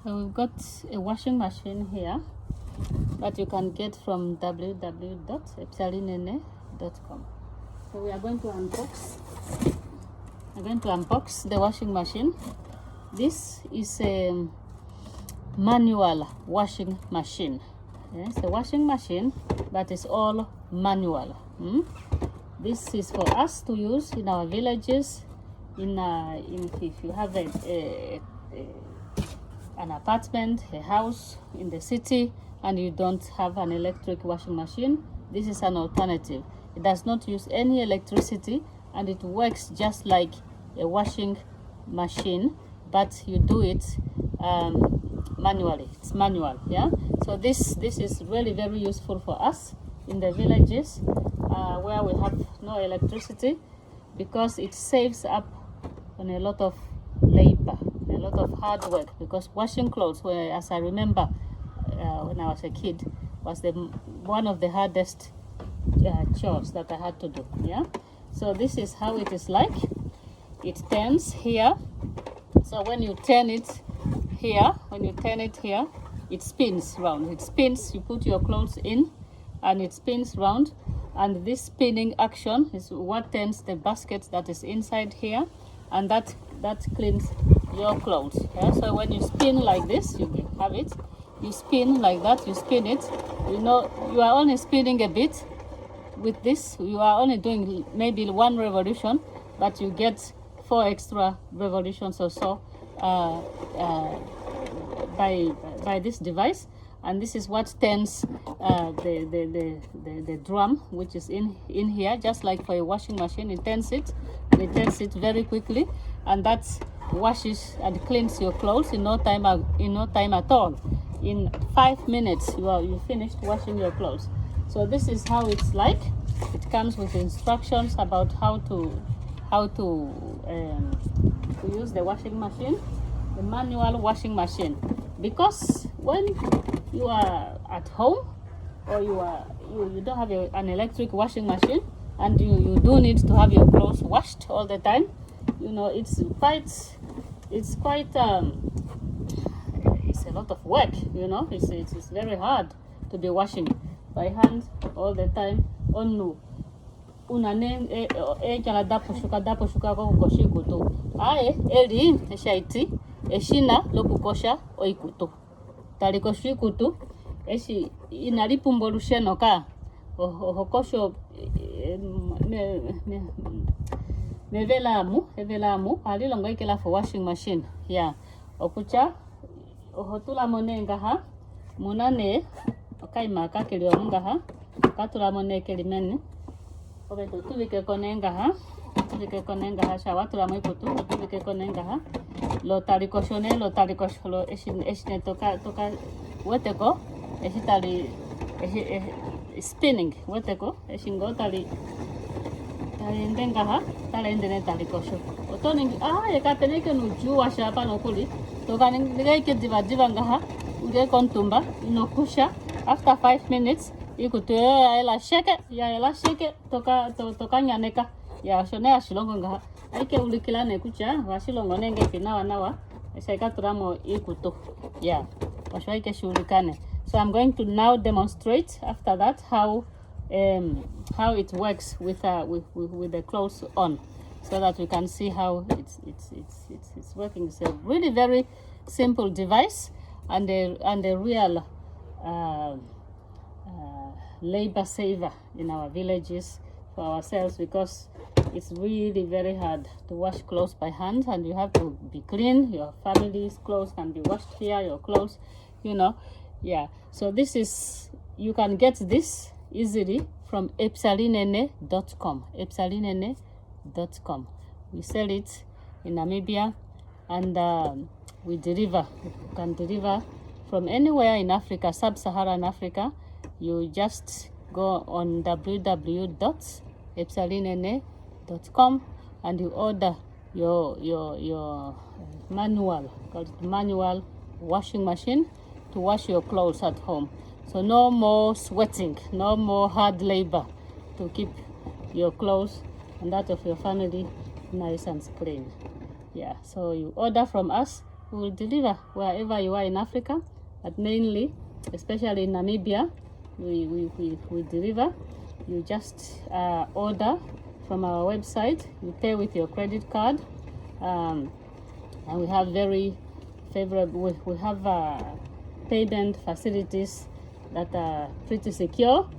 So we've got a washing machine here that you can get from www.epyalinene.com. So we are going to unbox the washing machine. This is a manual washing machine. Yes, a washing machine, but it's all manual. This is for us to use in our villages. If you have an apartment, a house in the city, and you don't have an electric washing machine, this is an alternative. It does not use any electricity, and it works just like a washing machine, but you do it manually. It's manual, yeah. So this is really very useful for us in the villages where we have no electricity, because it saves up on a lot of labor, a lot of hard work, because washing clothes, as I remember when I was a kid, was one of the hardest chores that I had to do. Yeah. So this is how it is like. It turns here. So when you turn it here, it spins round. It spins. You put your clothes in, and it spins round. And this spinning action is what turns the basket that is inside here, and that cleans your clothes. Yeah? So when you spin like this, you have it. You spin like that, you spin it. You know, you are only spinning a bit. With this, you are only doing maybe 1 revolution, but you get 4 extra revolutions or so by this device. And this is what turns the drum, which is in here, just like for a washing machine. It turns it, and it turns it very quickly, and that washes and cleans your clothes in no time at all. In 5 minutes, you finished washing your clothes. So this is how it's like. It comes with instructions about how to use the washing machine, the manual washing machine. Because when you are at home, or you don't have an electric washing machine, and you do need to have your clothes washed all the time, you know, it's a lot of work. You know, it's very hard to be washing by hand all the time. Onu unane jala dapo shuka ko kuto ae eli eshaiti eshina lokukosha oikutu taliko shikutu eshi inalipumbo lusheno ka ohokosho evelamu alilongo ikela for washing machine. Yeah, okucha ohotula monenga ha munane okaima kakeli onunga katula moneke limeni obeto tubike konenga ha shawatula moikutu tubike konenga ha lo talikoshone lo eshine toka weteko eshitali spinning weteko eshingo tali ndenga ha talendene talikosho otoningi yekapeneke nujua shapa nokuli toka ningeke diva ngaha uge kontumba inokusha. After 5 minutes, ikutu ela sheke toka nyaneka ya shone ashilongo ngaha aike ulikila ne kucha washilongo nenge nawa eseka turamo ikutu ya washaike shulikane. So I'm going to now demonstrate after that how it works with the clothes on, so that we can see how it's working. It's a really very simple device, and a real labor saver in our villages for ourselves, because it's really very hard to wash clothes by hand, and you have to be clean. Your family's clothes can be washed here, your clothes, you know. Yeah, so you can get this easily from epyalinene.com. epyalinene.com. We sell it in Namibia, and we can deliver from anywhere in Africa, sub-Saharan Africa. You just go on www.epyalinene.com and you order your manual washing machine to wash your clothes at home. So no more sweating, no more hard labor to keep your clothes and that of your family nice and clean. Yeah, so you order from us we will deliver wherever you are in Africa, but mainly, especially in Namibia, we deliver. You just order from our website, you pay with your credit card, and we have very favorable, we have payment facilities that are pretty secure,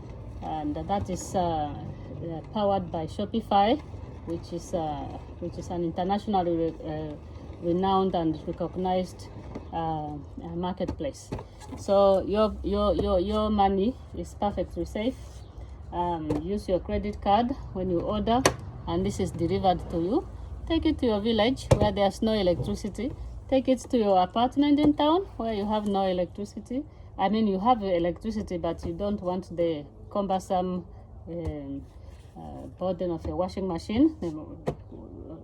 and that is powered by Shopify, which is an internationally renowned and recognized marketplace. So your money is perfectly safe. Use your credit card when you order, and this is delivered to you. Take it to your village where there's no electricity. Take it to your apartment in town where you have no electricity. I mean, you have electricity, but you don't want the cumbersome burden of a washing machine,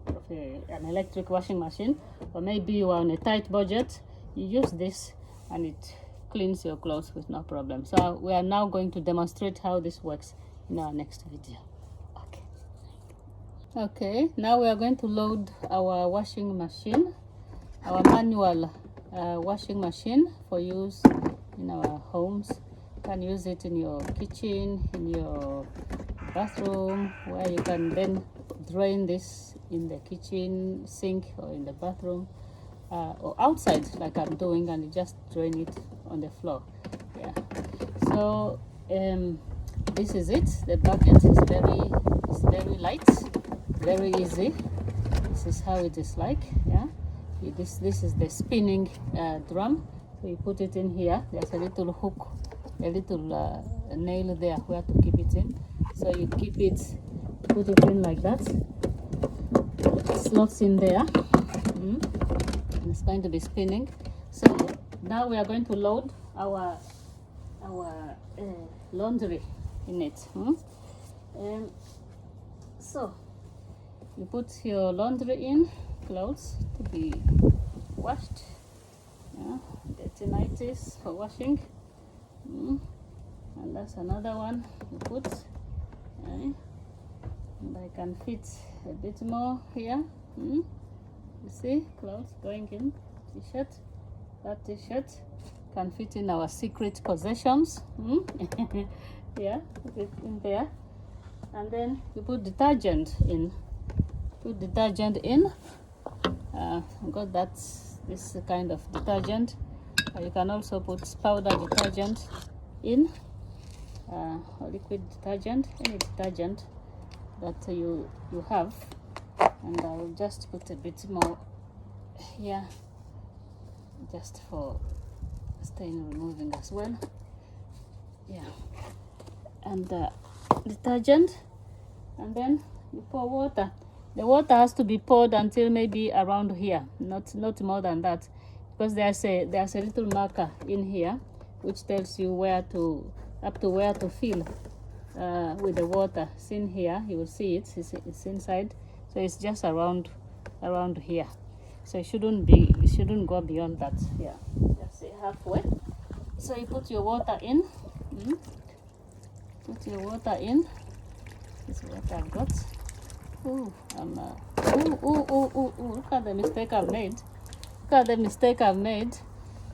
of an electric washing machine, or maybe you are on a tight budget. You use this and it cleans your clothes with no problem. So we are now going to demonstrate how this works in our next video. Okay, now we are going to load our washing machine, our manual washing machine for use in our homes. You can use it in your kitchen, in your bathroom, where you can then drain this in the kitchen sink or in the bathroom, or outside like I'm doing, and you just drain it on the floor. Yeah, so this is it. The bucket is very light, very easy. This is how it is like. Yeah, this is the spinning drum. So you put it in here. There's a little hook, a little nail there where to keep it in. So you keep it, put it in like that. It slots in there. And it's going to be spinning. So now we are going to load our laundry in it. So you put your laundry in, clothes to be washed. Yeah, dirty nighties for washing. And that's another one you put. Okay. And I can fit a bit more here. You see, clothes going in, t-shirt. That t-shirt can fit in our secret possessions. Yeah, put it in there. And then you put detergent in. Put detergent in. Got this kind of detergent. You can also put powder detergent in, or liquid detergent, any detergent that you have. And I'll just put a bit more here, just for stain removing as well. Yeah, and detergent, and then you pour water. The water has to be poured until maybe around here, not more than that, because there's a little marker in here which tells you up to where to fill with the water. It's in here, you will see it. It's inside, so it's just around here. So it shouldn't go beyond that. Yeah, just say halfway. So you put your water in. Put your water in. This is what I've got. Look at the mistake I've made. Look at the mistake I've made.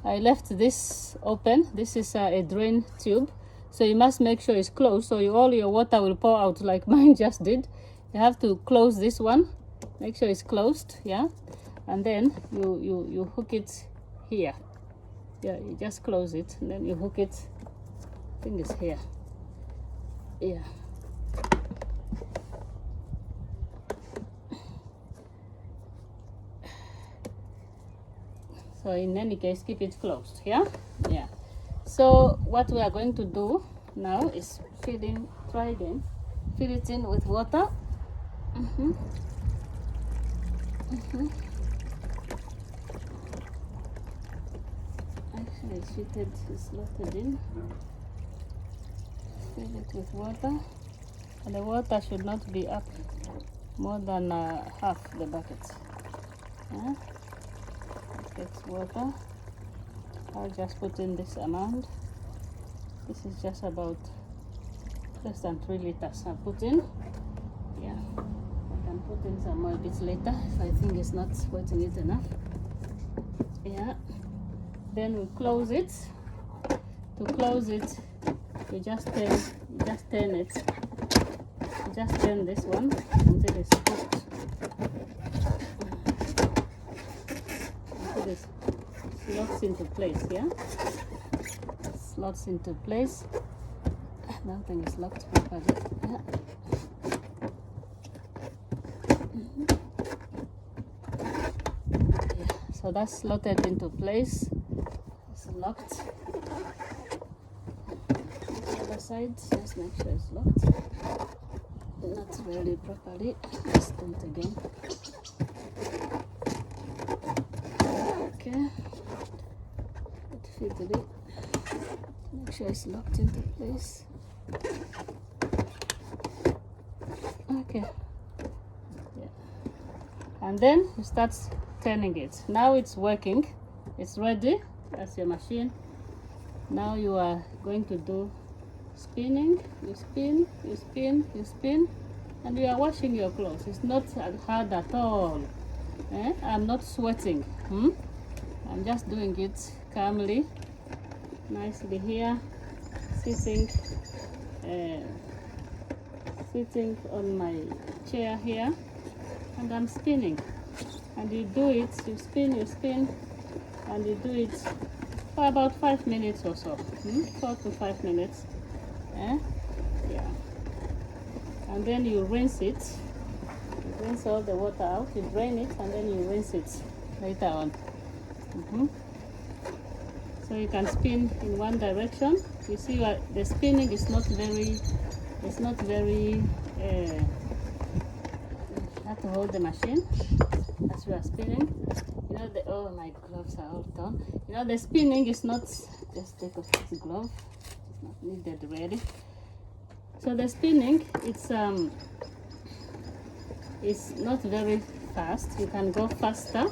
I left this open. This is a drain tube, so you must make sure it's closed, so all your water will pour out like mine just did. You have to close this one, make sure it's closed. Yeah, and then you hook it here. Yeah, you just close it and then you hook it. I think it's here. Yeah. So in any case, keep it closed. Yeah. So what we are going to do now is fill it in with water. Actually, it's slotted in. Fill it with water, and the water should not be up more than half the bucket. Yeah. It's water. I'll just put in this amount. This is just about less than 3 liters. I'll put in. Yeah, I can put in some more bits later if I think it's not wetting it enough. Yeah, then we close it. To close it, you just turn it. You just turn this one until it's hooked. Until it locks into place. Yeah, it slots into place. Nothing is locked properly. Yeah. So that's slotted into place. It's locked. The other side, just make sure it's locked. Not really properly. Let's do it again. Okay. It fits it. Make sure it's locked into place. Okay. Yeah. And then you start turning it. Now it's working. It's ready. That's your machine. Now you are going to do spinning. You spin, you spin, you spin, and you are washing your clothes. It's not hard at all. I'm not sweating. I'm just doing it calmly, nicely here, sitting on my chair here, and I'm spinning. And you do it, you spin, and you do it for about 5 minutes or so. 4 to 5 minutes. Yeah. And then you rinse it. You rinse all the water out, you drain it, and then you rinse it later on. So you can spin in one direction. You see the spinning is not very, you have to hold the machine as you are spinning. You know, oh, my gloves are all done. You know, the spinning is not, just take off this glove, it's not needed really. So the spinning, it's not very fast. You can go faster,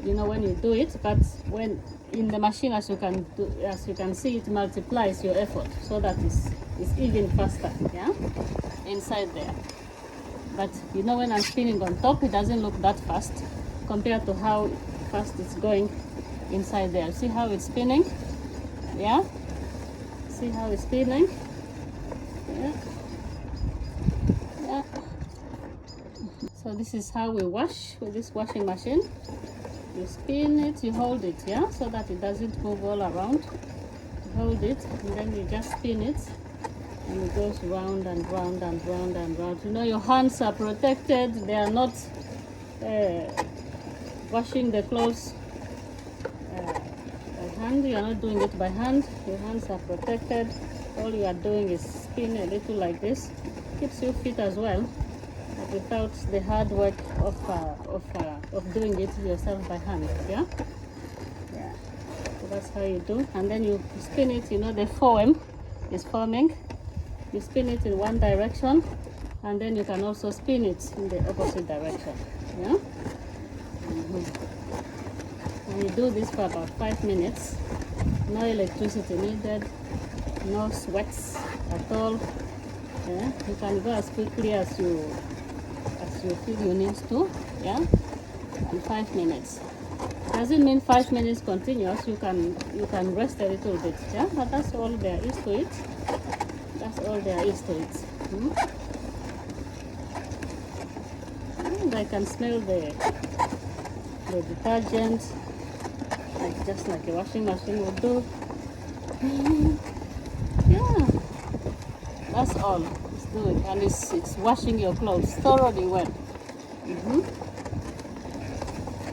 you know, when you do it, but when in the machine, as you can see, it multiplies your effort so that it's even faster, yeah, inside there. But you know, when I'm spinning on top, it doesn't look that fast compared to how fast it's going inside there. See how it's spinning? Yeah? See how it's spinning? Yeah. Yeah. So this is how we wash with this washing machine. You spin it, you hold it, yeah, so that it doesn't move all around. You hold it, and then you just spin it, and it goes round and round and round and round. You know, your hands are protected. They are not washing the clothes by hand. You are not doing it by hand. Your hands are protected. All you are doing is spin a little like this. Keeps you fit as well, but without the hard work of doing it yourself by hand. Yeah. So that's how you do. And then you spin it. You know, the foam is forming. You spin it in one direction, and then you can also spin it in the opposite direction. Yeah. And you do this for about 5 minutes. No electricity needed, no sweats at all. Yeah. You can go as quickly as you feel you need to. Yeah. In 5 minutes. Doesn't mean 5 minutes continuous. You can rest a little bit. Yeah. But that's all there is to it. That's all there is to it. And I can smell the detergent, just like a washing machine would do. Yeah, that's all it's doing, and it's washing your clothes thoroughly well. You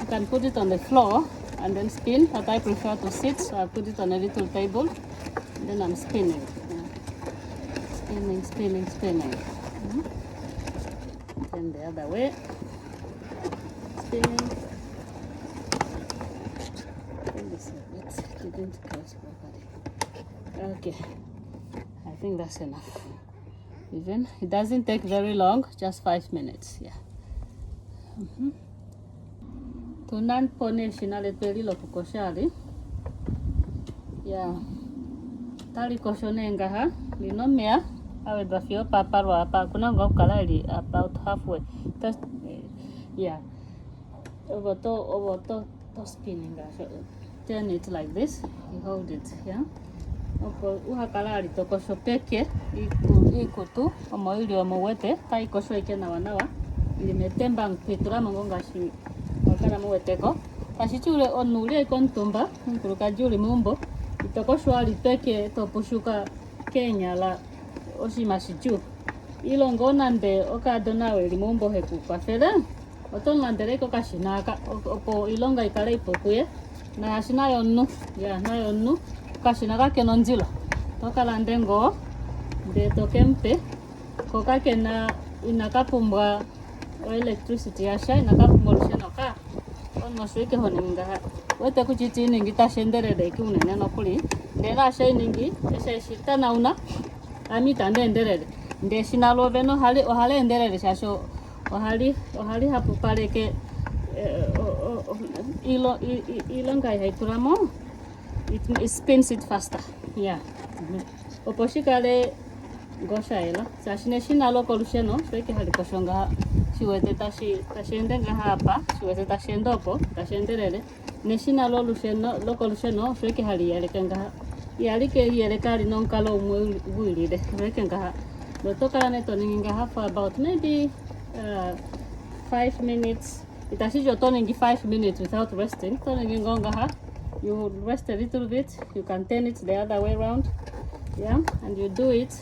can put it on the floor and then spin, but I prefer to sit, so I put it on a little table, and then I'm spinning. Spinning. Then the other way. Spinning. This didn't close properly. Okay. I think that's enough. Even it doesn't take very long, just 5 minutes. Yeah. Tunan pone shinale pelilo kukoshali. Yeah. Tali koshone ngaha. Linomea. I will the few papa kunango kalali about halfway. That's yeah. Over to to spinning. Turn it like this. You hold it, yeah. Opo uhakalari tokosho peke ikutu omoili omowete taikosho ike nawa ilimetemba mpitura mongonga shi wakala moweteko tashichule onuli ikontumba nkuluka juli mumbo itokosho ali peke topushuka Kenya la oshima shichu ilongo nande okadonawe limumbo heku kwafele otonlandele ko kashinaka opo ilonga ikale ipokuye na ashina yonnu ya na yonnu kashinaka kenonzilo tokalande ngo de tokempe kokakena inakapumbwa electricity yasha inakapumbwa lushenoka onoswike honinga wete kuchitiningi tashenderere kiunene nokuli ndela shiningi eshishitana una amita ndenderere ndeshinalove no ohale enderere shasho ohali hapo paleke ilonga haituramo it spins it faster, yeah. Oposhikale goshaela sashine shinalo kolusheno shweke halikoshonga shiwete tashendenga hapa shiwete tashendopo tashenderere neshinalo lusheno lokolusheno shweke hali yalekenga yalike yalekali nonkalo umwilide shwekenga lotokala netoninga half about maybe 5 minutes itashijo toningi 5 minutes without resting toningi ngonga you rest a little bit, you can turn it the other way around, yeah, and you do it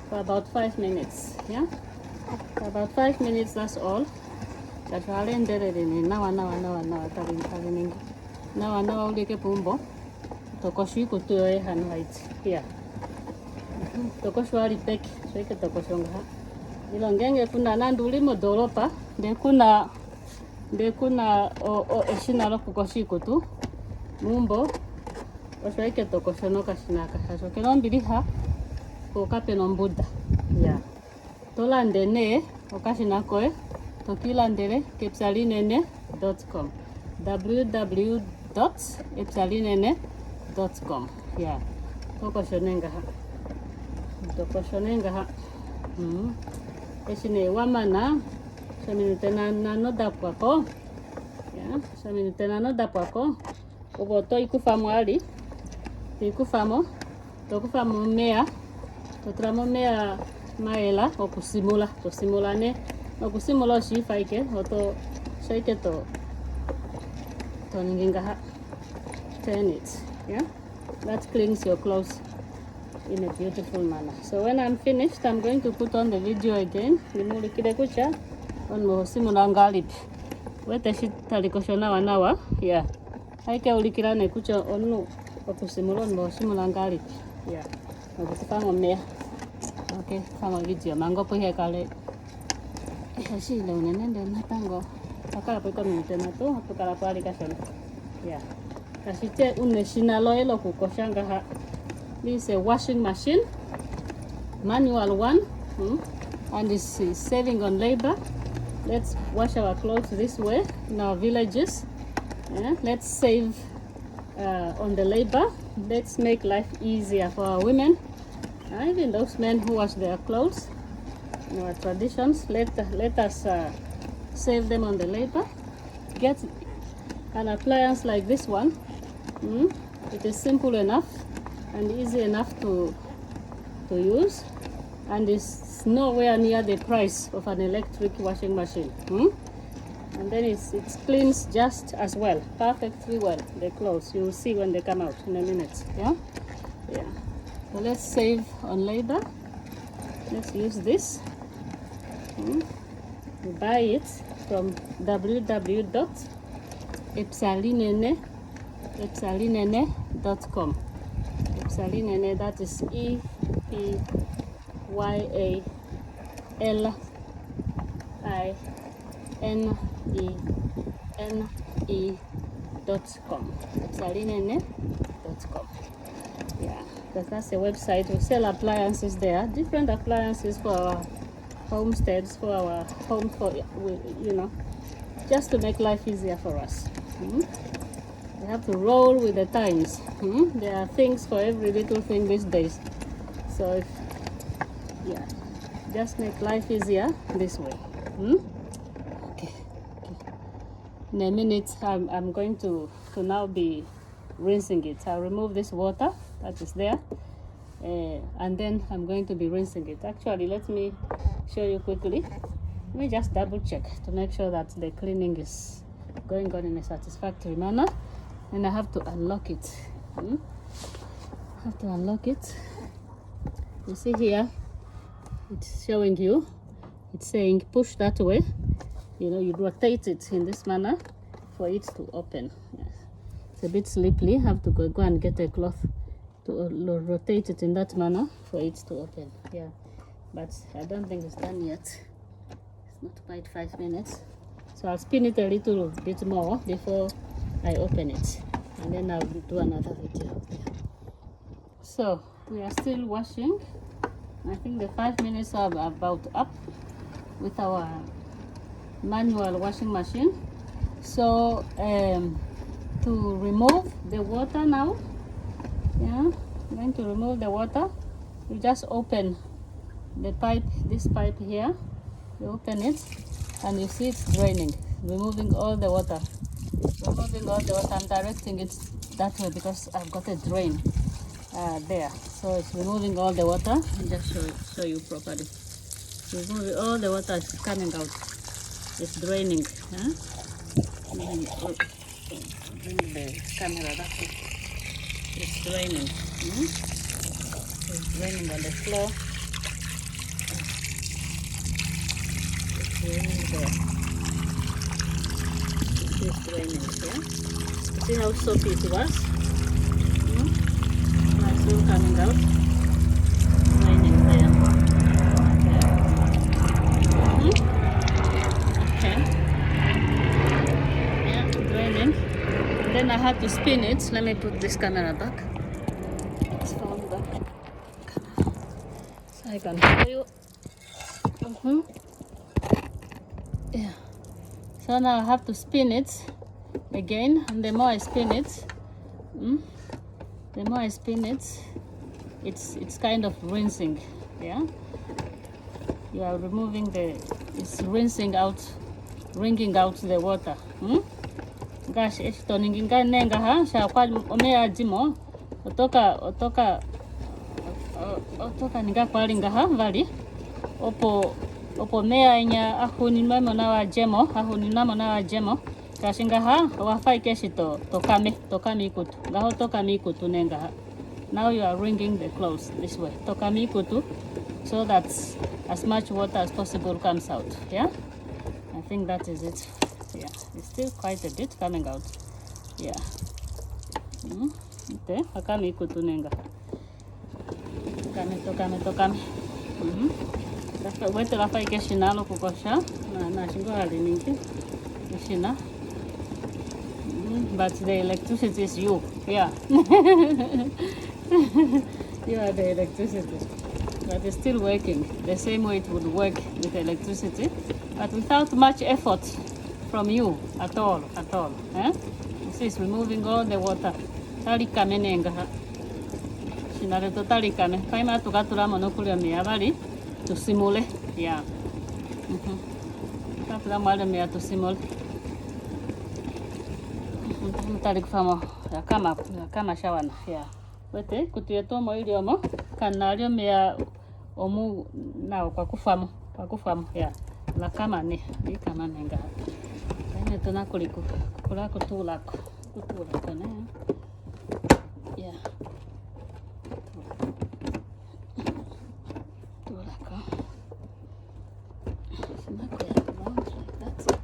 for about 5 minutes, yeah, for about 5 minutes, that's all. Nawa ulike pumbo tokoshi kutuyo hanu haiti here tokosho ali peki shweke tokoshonga ilongenge kuna nanduli modoropa ndekuna eshinalo kukoshi kutu mumbo oshweke tokoshono kashinaka hasho kenombiliha kokapeno mbuda ya tolande ne okashinakoe tokilandele epyalinene.com www.epyalinene.com ya tokoshonenga eshine wamana shaminute nanodapwako obo toikufamo ali tikufamo tokufamo mea totramo mea maela okusimula tosimulane okusimula shifaike oto shake to toninginga turn it, yeah, that cleans your clothes in a beautiful manner. So when I'm finished, I'm going to put on the video again. Limulikile kucha on mo simula ngalipi wete shitalikosho nawa yeah haike ulikirane kucha onu okusimula no simula ngalipi yeah okufamo mea okay kama video mango pohe kale shile unenende natango akala poiko minute nato apokala pali kashona yeah kashite uneshinalo elo kukoshanga ha. This is a washing machine, manual one, and this is saving on labor. Let's wash our clothes this way in our villages. Yeah? Let's save on the labor. Let's make life easier for our women, even those men who wash their clothes. In our traditions, let us save them on the labor. Get an appliance like this one. It is simple enough and easy enough to use, and it's nowhere near the price of an electric washing machine. And then it cleans just as well, perfectly well, the clothes. You will see when they come out in a minute. Yeah. So let's save on labor. Let's use this. You buy it from www.epyalinene.com. Epyalinene, that is EPYALINENE.com. Epyalinene.com. Yeah, that's the website. We sell appliances there, different appliances for our homesteads, for our home, for just to make life easier for us. We have to roll with the times. There are things for every little thing these days. So just make life easier this way. Okay. In a minute, I'm going to now be rinsing it. I'll remove this water that is there, and then I'm going to be rinsing it. Actually, let me show you quickly. Let me just double check to make sure that the cleaning is going on in a satisfactory manner. And I have to unlock it. I have to unlock it. You see here, it's showing you, it's saying push that way. You know, you rotate it in this manner for it to open. It's a bit slippery. Have to go and get a cloth to rotate it in that manner for it to open. Yeah, but I don't think it's done yet. It's not quite 5 minutes. So I'll spin it a little bit more before I open it, and then I'll do another video. So we are still washing. I think the 5 minutes are about up with our manual washing machine. So to remove the water now, I'm going to remove the water. You just open the pipe, this pipe here, you open it and you see it's draining, removing all the water. Removing all the water, I'm directing it that way because I've got a drain there. So it's removing all the water. I'll just show you properly. Removing all the water is coming out. It's draining. Bring the camera that way. It's draining. It's draining on the floor. It's draining there. It's draining here. See how soapy it was? Now it's all coming out. Draining there. Okay. Yeah, draining. Then I had to spin it. Let me put this camera back. It's found back. So I can show you. Yeah. So now I have to spin it again, and the more I spin it, it's kind of rinsing. Yeah. You are removing it's rinsing out, wringing out the water. Gosh, esto ninginga nenga ha sha kwa omea jimo otoka ninga kwa linga ha vali opo mea inya ahuni memo na wa jemo kashinga ha wafai keshi tokami ikutu gaho tokami ikutu nenga ha. Now you are wringing the clothes this way, tokami ikutu, so that as much water as possible comes out. Yeah, I think that is it. Yeah, it's still quite a bit coming out. Yeah. Okay, akami ikutu nenga tokami. Wete la fai keshi nalo kukosha na shingo hali ninki shina. But the electricity is you. Yeah. You are the electricity. But it's still working the same way it would work with electricity, but without much effort from you at all. You see, it's removing all the water. Talikame nenga. Shinare to talikame. Paima tukatura monokulia miabali to simule. Yeah. Katura male mea to simule. Tarik famo ya kama shawana. Yeah. Wete kutuyeto mo ili omo kanario mea omu na kwa kufamu ya la kama ne kama nenga ene tona kuliku kula kutula ne ya tulaka sinako ya mount like that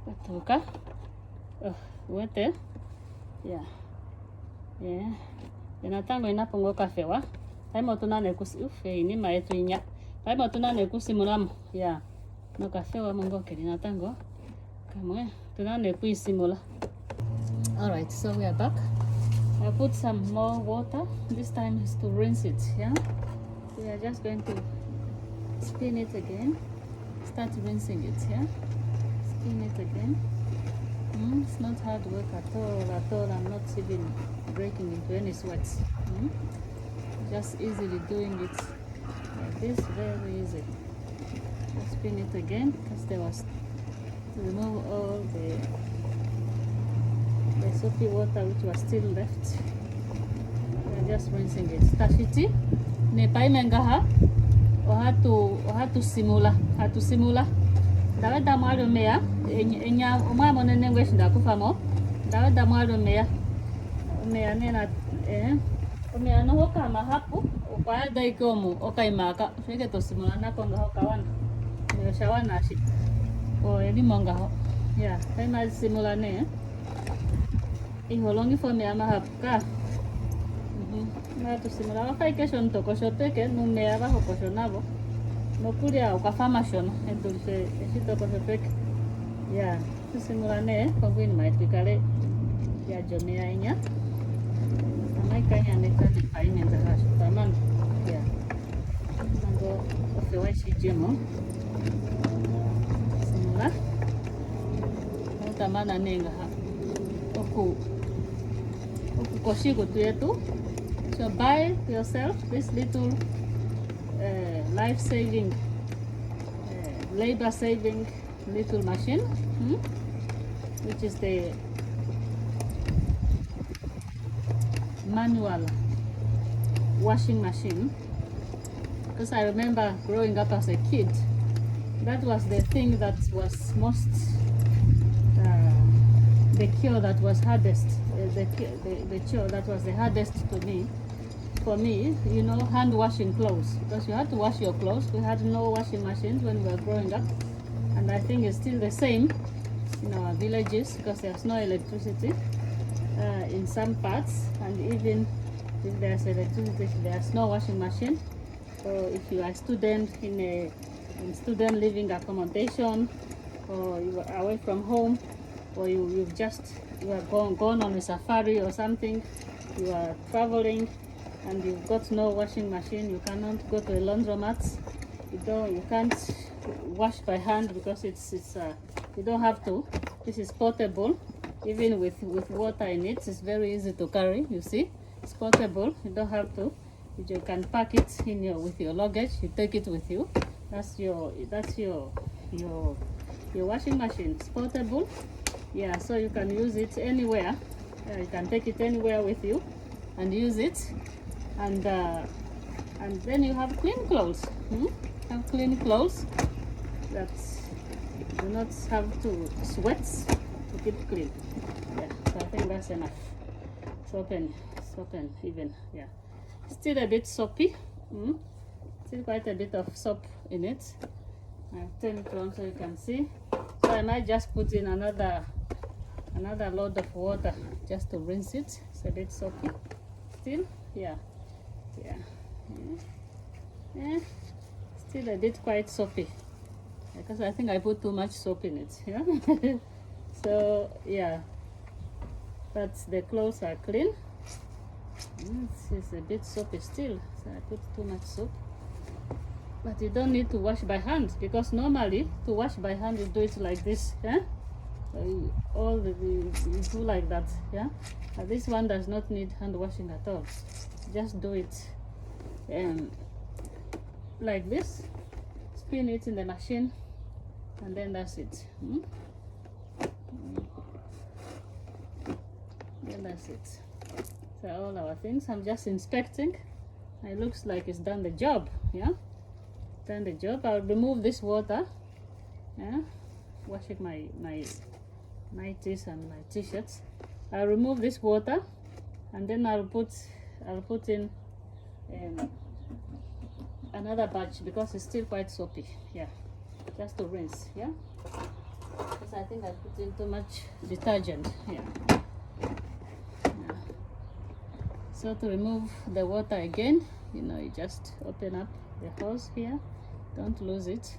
patuka wete yeah inatango inapongo kafewa taimo tunane kusi ni maetu inya taimo tunane kusimulamu ya no kafewa mongo keli natango kamwe tunane kuisimula. All right, so we are back. I put some more water. This time is to rinse it. Yeah, we are just going to spin it again, start rinsing it. Yeah, spin it again. It's not hard work at all. I'm not even breaking into any sweats. Just easily doing it like this, very easy. Just spin it again because there was to remove all the soapy water which was still left. We are just rinsing it. Tashiti ne paimengaha o hatu simula dawe damaro mea enya umamo nene ngweshinda kufamo dawe damaro mea nena omea no hoka mahapu kwa daikomu okaimaka fike to simula na konga hoka wana ne shawana shi o elimonga ho ya kaima simula ne iholongi fo mea mahapu ka na to simula wa kaikeshon to koshoteke no mea ba hokoshonabo no kuria ukafamashon endulse esito koshoteke ya to simula ne kongwini maitikale ya jonea inya kanya neta di paine da taman ya nango ofewa shijemo simula tamana nenga ha oku koshigo tu. So buy yourself this little life-saving, labor-saving little machine, which is the manual washing machine. Because I remember growing up as a kid, that was the thing that was most the cure that was hardest, the cure that was the hardest for me, you know, hand washing clothes, because you had to wash your clothes. We had no washing machines when we were growing up, and I think it's still the same in our villages because there's no electricity in some parts, and even if there's electricity, there's no washing machine. So if you are a student in student living accommodation, or you are away from home, or you are gone on a safari or something, you are traveling and you've got no washing machine, you cannot go to a laundromat, you can't wash by hand because it's you don't have to. This is portable, even with water in it. It's very easy to carry. You see, it's portable, you don't have to. You can pack it in with your luggage, you take it with you. That's your washing machine. It's portable. Yeah, so you can use it anywhere. You can take it anywhere with you and use it, and then you have clean clothes. Have clean clothes that do not have to sweat to keep clean. Yeah, so I think that's enough. Soap and even, yeah. Still a bit soapy. Still quite a bit of soap in it. I've turned it on so you can see. So I might just put in another load of water just to rinse it. It's a bit soapy still. Yeah. Still a bit quite soapy because I think I put too much soap in it. Yeah. So yeah, but the clothes are clean. It's a bit soapy still, so I put too much soap. But you don't need to wash by hand, because normally to wash by hand you do it like this. Yeah. You do like that. Yeah. But this one does not need hand washing at all. Just do it like this. Spin it in the machine, and then that's it. Then that's it. So all our things, I'm just inspecting. It looks like it's done the job. Yeah, done the job. I'll remove this water. Yeah, washing my nighties and my t-shirts. I'll remove this water, and then I'll put in another batch because it's still quite soapy. Yeah, just to rinse. Yeah, because I think I put in too much detergent. Yeah. So to remove the water again, you just open up the hose here, don't lose it.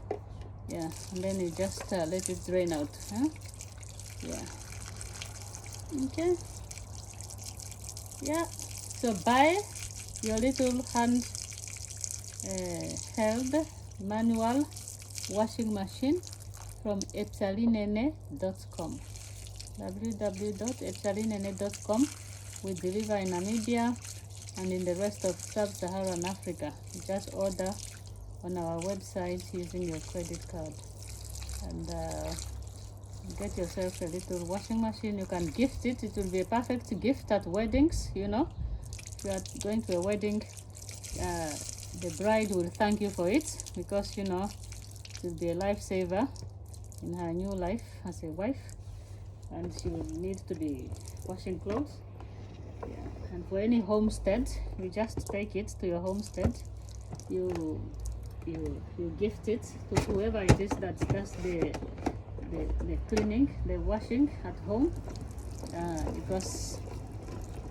Yeah, and then you just let it drain out. Huh? Yeah. Okay. Yeah. So buy your little hand held manual washing machine from Epyalinene.com. www.epyalinene.com. We deliver in Namibia and in the rest of sub-Saharan Africa. You just order on our website using your credit card. and get yourself a little washing machine. You can gift it. It will be a perfect gift at weddings, you know. If you are going to a wedding, the bride will thank you for it, because you know it will be a lifesaver in her new life as a wife, and she will need to be washing clothes. Yeah. And for any homestead, you just take it to your homestead. You gift it to whoever it is that does the cleaning, the washing at home, because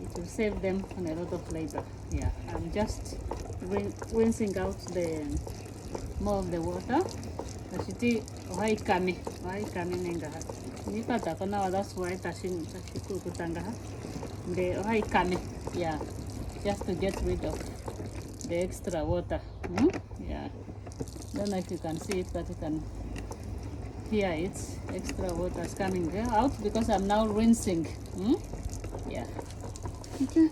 it will save them on a lot of labor. Yeah, I'm just rinsing out the more of the water. Ashiti ohai kame nenga. Nipata kona that's why tashin kutanga. The ohai kame. Yeah, just to get rid of the extra water. Yeah, don't know if you can see it, but you can hear it. Extra water is coming out because I'm now rinsing. Yeah. Okay.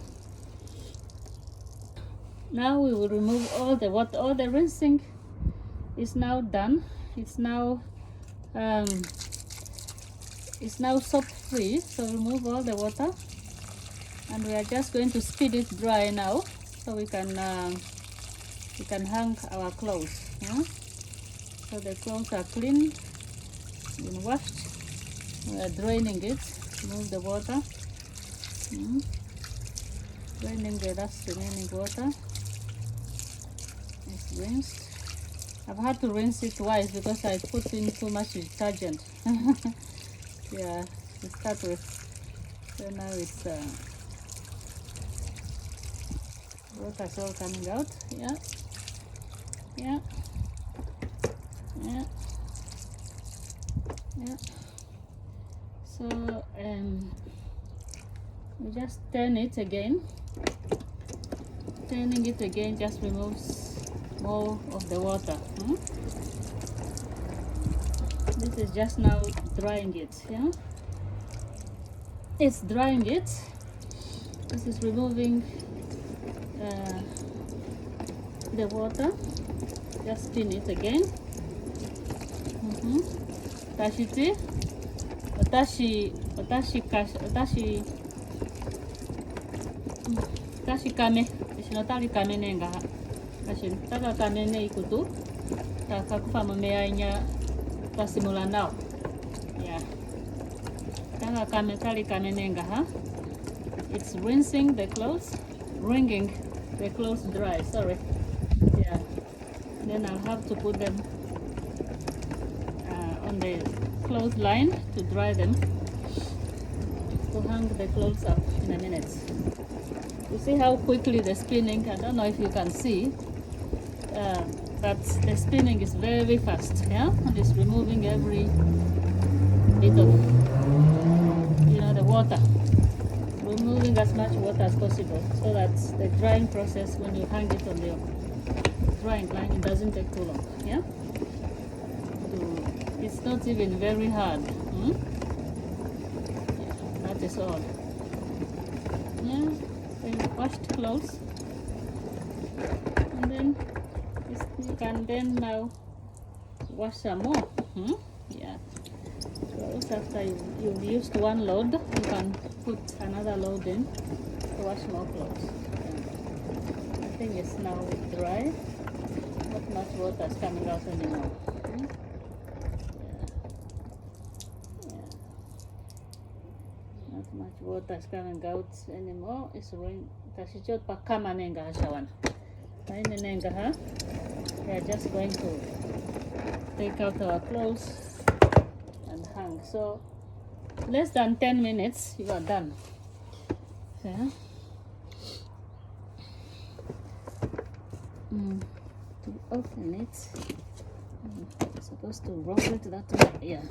Now we will remove all the water. All the rinsing is now done. It's now soap free. So remove all the water, and we are just going to speed it dry now, so we can hang our clothes. Yeah? So the clothes are clean, been washed. We are draining it. Remove the water. Draining the last remaining water. It's rinsed. I've had to rinse it twice because I put in too much detergent. Yeah, to start with. So now it's water's all coming out. Yeah. Yeah. Yeah. Yeah. So we just turn it again. Turning it again just removes more of the water. This is just now drying it. Yeah, it's drying it. This is removing the water. Just spin it again. Tashiti, tashi kame. Ishinotari kame nenga. Kashin taka kame ne ikutu. Taka kufa mamea tasimula now. Yeah. Taka kame tari kame nenga ha. It's rinsing the clothes, wringing the clothes dry. Sorry. Yeah. Then I'll have to put them on the clothesline to dry them. To hang the clothes up in a minute. You see how quickly the spinning, I don't know if you can see, but the spinning is very fast, yeah? And it's removing every bit of, the water. Removing as much water as possible so that the drying process, when you hang it on the drying line, it doesn't take too long, yeah? It's not even very hard. Yeah, that is all. Yeah. Washed clothes, and then you can then now wash some more. Yeah, clothes after you've used one load, you can put another load in to wash more clothes. I think it's now dry. Not much water is coming out anymore. Not much water is coming out anymore. It's rain. Tashichot pa kama nenga hashawan. Kaine nenga ha. We are just going to take out our clothes and hang. So less than 10 minutes, you are done. Yeah. To open it, I'm supposed to roll it that way. Yeah.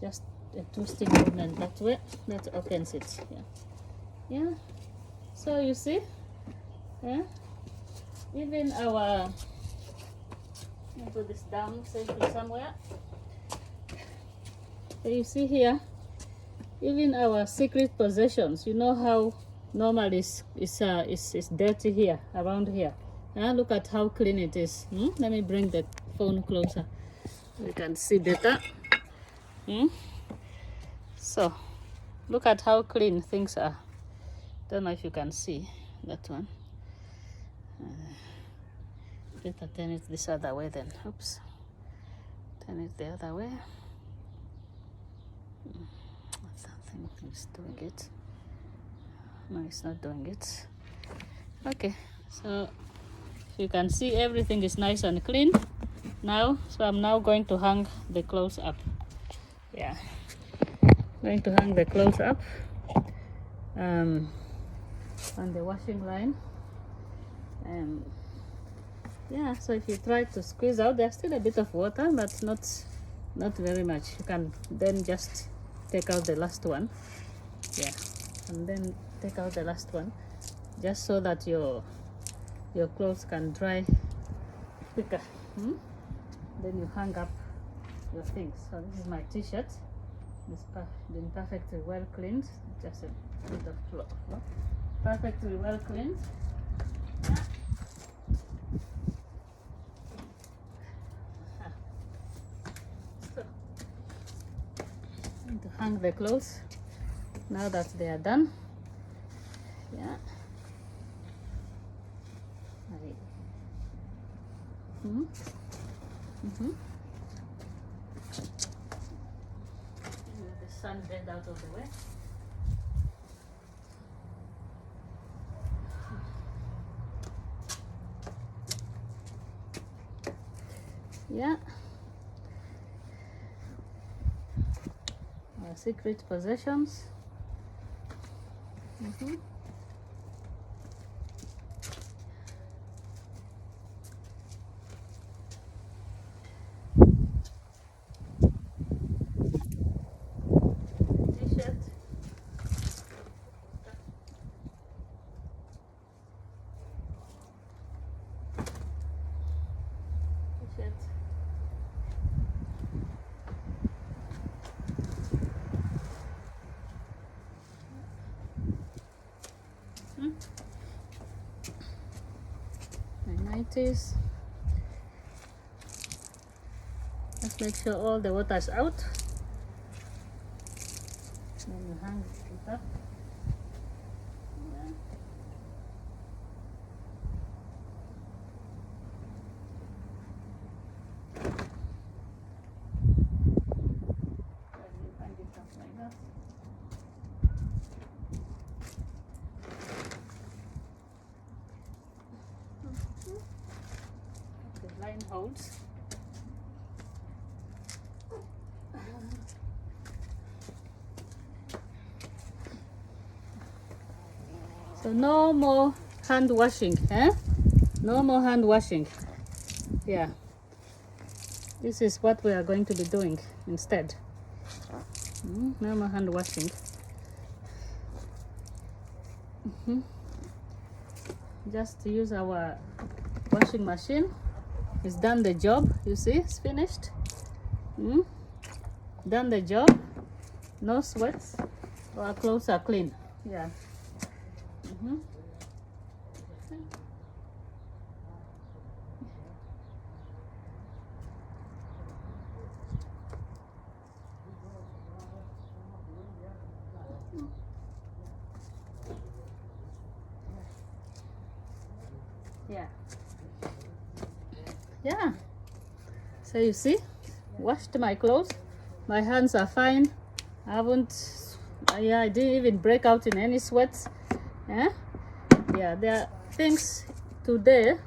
Just a twisting movement that way, that opens it. Yeah. So you see, yeah, even our, let me put this down safely somewhere. So you see here, even our secret possessions, you know how normal is dirty here, around here. Look at how clean it is. Let me bring the phone closer so you can see better. So look at how clean things are. Don't know if you can see that one. Better turn it this other way then. Oops. Turn it the other way. I think it's doing it. No, it's not doing it. Okay, so you can see everything is nice and clean now. So I'm now going to hang the clothes up. Yeah, going to hang the clothes up on the washing line. Yeah, so if you try to squeeze out, there's still a bit of water, but not very much. You can then just take out the last one. Yeah, and then take out the last one, just so that your clothes can dry quicker. Then you hang up your things. So this is my t-shirt. It's been perfectly well cleaned. Just a bit of cloth. Perfectly well cleaned. So, to hang the clothes now that they are done. Yeah. The sunbed out of the way. Yeah. Our secret possessions. T-shirt. T-shirt. My 90s. Let's make sure all the water is out. Then you hang it up. Hang it up like that. The line holds. So no more hand washing, No more hand washing. Yeah. This is what we are going to be doing instead. No more hand washing. Just use our washing machine. It's done the job. You see, it's finished. Done the job. No sweats. Our clothes are clean. Yeah. Yeah. Yeah. So you see, washed my clothes. My hands are fine. I didn't even break out in any sweats. Yeah, there are things today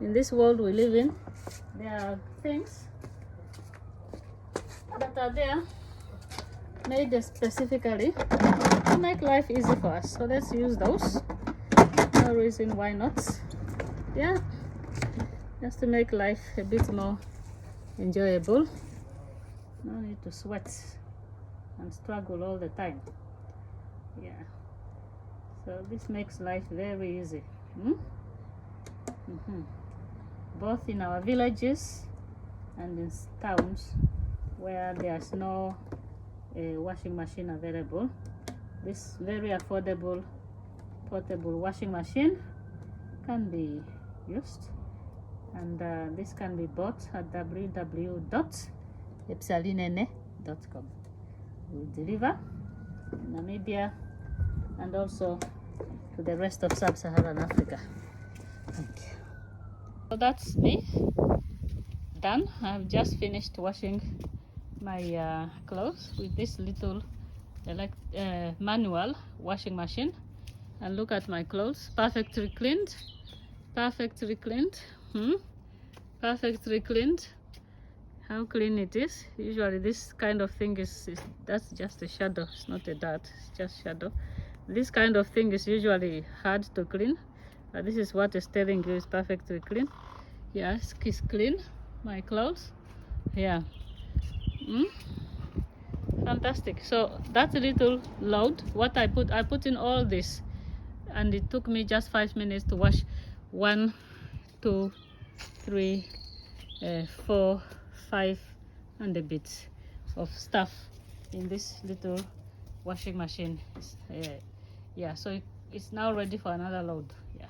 in this world we live in. There are things that are there made specifically to make life easy for us. So let's use those. No reason why not. Yeah, just to make life a bit more enjoyable. No need to sweat and struggle all the time. Yeah, so this makes life very easy. Both in our villages and in towns where there's no washing machine available. This very affordable portable washing machine can be used, and this can be bought at www.epyalinene.com. homestead.com. We deliver in Namibia and also to the rest of sub-Saharan Africa. Thank you. So that's me done. I've just finished washing my clothes with this little manual washing machine, and look at my clothes, perfectly cleaned, perfectly cleaned. Perfectly cleaned. How clean it is. Usually this kind of thing is that's just a shadow, it's not a dirt, it's just shadow. This kind of thing is usually hard to clean, but this is what is telling you is perfectly clean. Yes, it's clean. My clothes, yeah. Fantastic. So that little load, what I put in all this, and it took me just 5 minutes to wash 1, 2, 3, 4, 5 and a bit of stuff in this little washing machine. Yeah, so it's now ready for another load. Yeah.